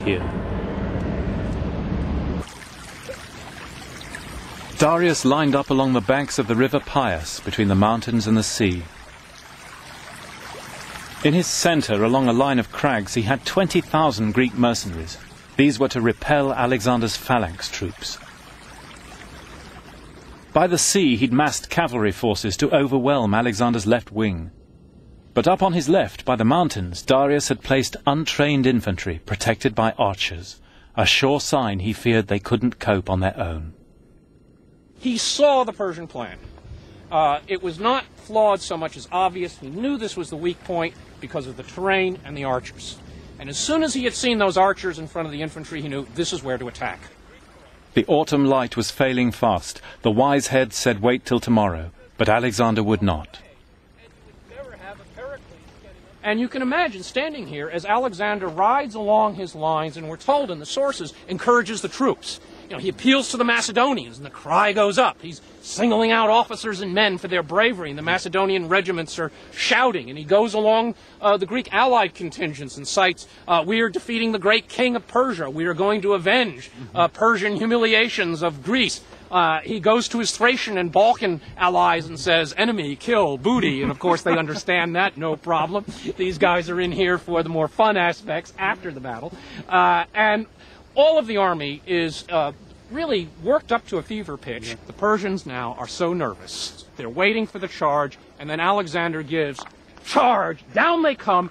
appeared. Darius lined up along the banks of the river Pius, between the mountains and the sea. In his centre, along a line of crags, he had 20,000 Greek mercenaries. These were to repel Alexander's phalanx troops. By the sea, he'd massed cavalry forces to overwhelm Alexander's left wing. But up on his left, by the mountains, Darius had placed untrained infantry, protected by archers, a sure sign he feared they couldn't cope on their own. He saw the Persian plan. It was not flawed so much as obvious. He knew this was the weak point because of the terrain and the archers. And as soon as he had seen those archers in front of the infantry, he knew this is where to attack. The autumn light was failing fast. The wise heads said wait till tomorrow, but Alexander would not. And you can imagine standing here as Alexander rides along his lines, and we're told in the sources, encourages the troops. He appeals to the Macedonians, and the cry goes up. He's singling out officers and men for their bravery, and the Macedonian regiments are shouting. And he goes along the Greek allied contingents and cites, we are defeating the great king of Persia. We are going to avenge Persian humiliations of Greece. He goes to his Thracian and Balkan allies and says, enemy, kill, booty. And of course they understand that, no problem. These guys are in here for the more fun aspects after the battle. And all of the army is really worked up to a fever pitch. The Persians now are so nervous. They're waiting for the charge, and then Alexander gives, charge, down they come.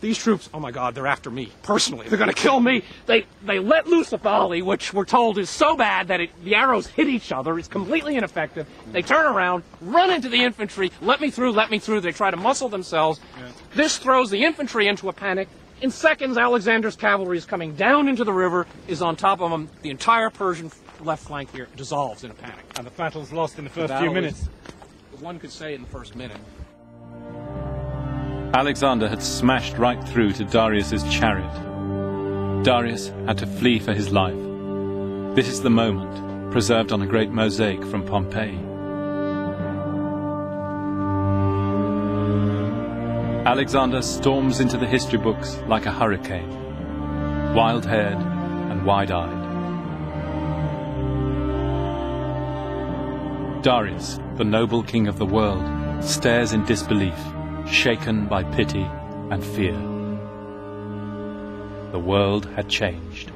These troops, oh my God, they're after me, personally. They're going to kill me. They let loose a volley, which we're told is so bad that the arrows hit each other. It's completely ineffective. They turn around, run into the infantry, let me through, let me through. They try to muscle themselves. This throws the infantry into a panic. In seconds, Alexander's cavalry is coming down into the river, is on top of them. The entire Persian left flank here dissolves in a panic. And the battle's lost in the first few minutes. One could say in the first minute. Alexander had smashed right through to Darius's chariot. Darius had to flee for his life. This is the moment, preserved on a great mosaic from Pompeii. Alexander storms into the history books like a hurricane, wild-haired and wide-eyed. Darius, the noble king of the world, stares in disbelief, shaken by pity and fear. The world had changed.